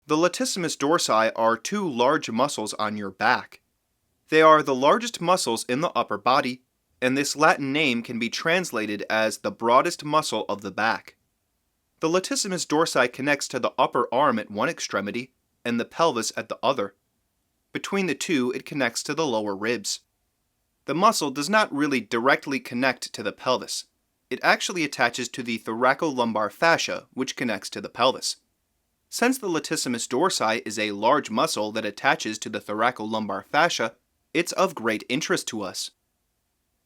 The latissimus dorsi are two large muscles on your back. They are the largest muscles in the upper body, and this Latin name can be translated as the broadest muscle of the back. The latissimus dorsi connects to the upper arm at one extremity and the pelvis at the other. Between the two, it connects to the lower ribs. The muscle does not really directly connect to the pelvis. It actually attaches to the thoracolumbar fascia, which connects to the pelvis. Since the latissimus dorsi is a large muscle that attaches to the thoracolumbar fascia, it's of great interest to us.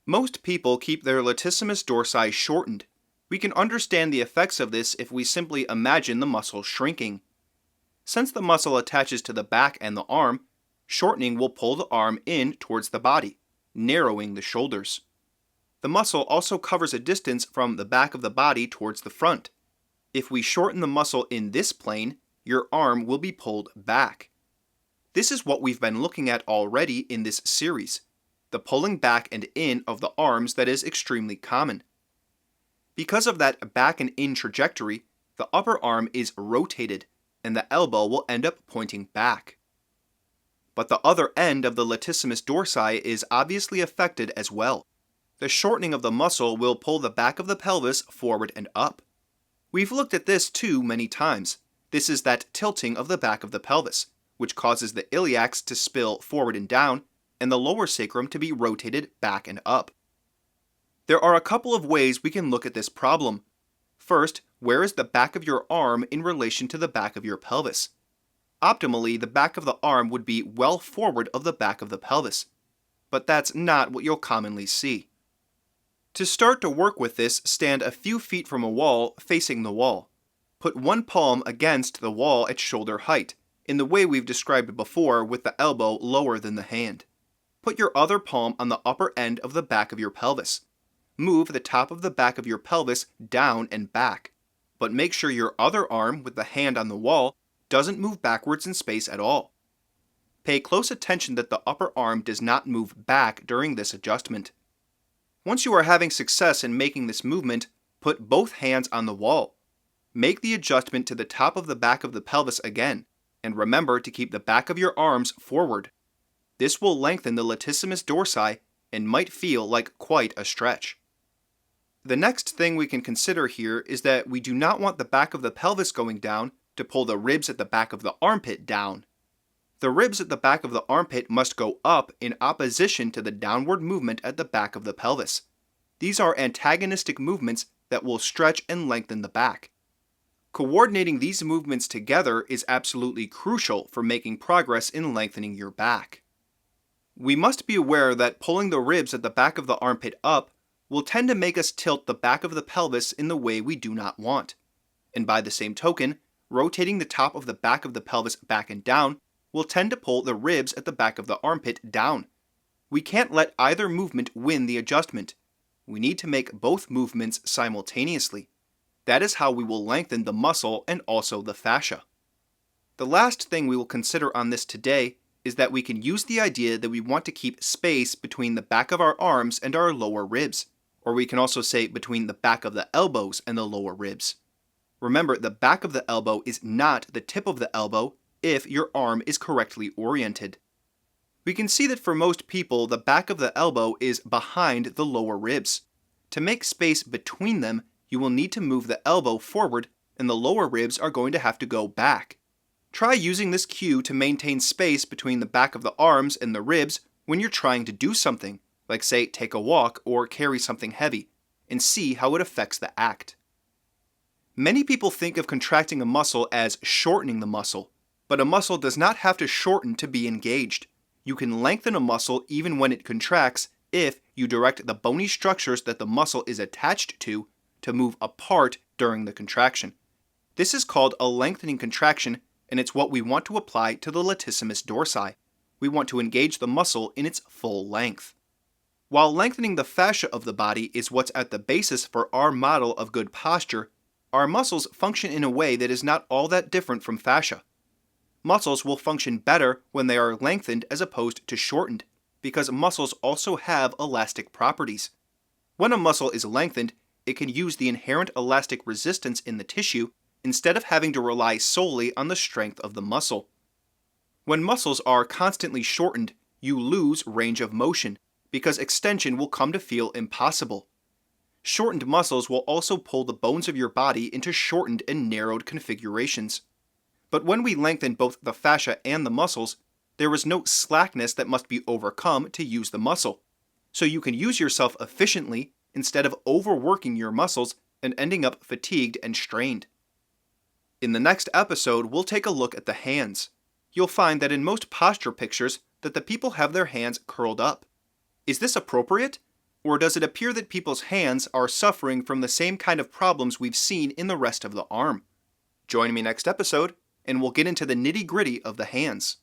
Most people keep their latissimus dorsi shortened. We can understand the effects of this if we simply imagine the muscle shrinking. Since the muscle attaches to the back and the arm, shortening will pull the arm in towards the body, narrowing the shoulders. The muscle also covers a distance from the back of the body towards the front. If we shorten the muscle in this plane, your arm will be pulled back. This is what we've been looking at already in this series, the pulling back and in of the arms that is extremely common. Because of that back and in trajectory, the upper arm is rotated, and the elbow will end up pointing back. But the other end of the latissimus dorsi is obviously affected as well. The shortening of the muscle will pull the back of the pelvis forward and up. We've looked at this too many times. This is that tilting of the back of the pelvis, which causes the iliacs to spill forward and down, and the lower sacrum to be rotated back and up. There are a couple of ways we can look at this problem. First, where is the back of your arm in relation to the back of your pelvis? Optimally, the back of the arm would be well forward of the back of the pelvis, but that's not what you'll commonly see. To start to work with this, stand a few feet from a wall facing the wall. Put one palm against the wall at shoulder height, in the way we've described before with the elbow lower than the hand. Put your other palm on the upper end of the back of your pelvis. Move the top of the back of your pelvis down and back, but make sure your other arm with the hand on the wall doesn't move backwards in space at all. Pay close attention that the upper arm does not move back during this adjustment. Once you are having success in making this movement, put both hands on the wall. Make the adjustment to the top of the back of the pelvis again, and remember to keep the back of your arms forward. This will lengthen the latissimus dorsi and might feel like quite a stretch. The next thing we can consider here is that we do not want the back of the pelvis going down to pull the ribs at the back of the armpit down. The ribs at the back of the armpit must go up in opposition to the downward movement at the back of the pelvis. These are antagonistic movements that will stretch and lengthen the back. Coordinating these movements together is absolutely crucial for making progress in lengthening your back. We must be aware that pulling the ribs at the back of the armpit up will tend to make us tilt the back of the pelvis in the way we do not want. And by the same token, rotating the top of the back of the pelvis back and down will tend to pull the ribs at the back of the armpit down. We can't let either movement win the adjustment. We need to make both movements simultaneously. That is how we will lengthen the muscle and also the fascia. The last thing we will consider on this today is that we can use the idea that we want to keep space between the back of our arms and our lower ribs, or we can also say between the back of the elbows and the lower ribs. Remember, the back of the elbow is not the tip of the elbow if your arm is correctly oriented. We can see that for most people, the back of the elbow is behind the lower ribs. To make space between them, you will need to move the elbow forward, and the lower ribs are going to have to go back. Try using this cue to maintain space between the back of the arms and the ribs when you're trying to do something, like say take a walk or carry something heavy, and see how it affects the act. Many people think of contracting a muscle as shortening the muscle, but a muscle does not have to shorten to be engaged. You can lengthen a muscle even when it contracts if you direct the bony structures that the muscle is attached to move apart during the contraction. This is called a lengthening contraction, and it's what we want to apply to the latissimus dorsi. We want to engage the muscle in its full length. While lengthening the fascia of the body is what's at the basis for our model of good posture, our muscles function in a way that is not all that different from fascia. Muscles will function better when they are lengthened as opposed to shortened, because muscles also have elastic properties. When a muscle is lengthened, it can use the inherent elastic resistance in the tissue instead of having to rely solely on the strength of the muscle. When muscles are constantly shortened, you lose range of motion because extension will come to feel impossible. Shortened muscles will also pull the bones of your body into shortened and narrowed configurations. But when we lengthen both the fascia and the muscles, there is no slackness that must be overcome to use the muscle. So you can use yourself efficiently instead of overworking your muscles and ending up fatigued and strained. In the next episode, we'll take a look at the hands. You'll find that in most posture pictures that the people have their hands curled up. Is this appropriate? Or does it appear that people's hands are suffering from the same kind of problems we've seen in the rest of the arm? Join me next episode, and we'll get into the nitty-gritty of the hands.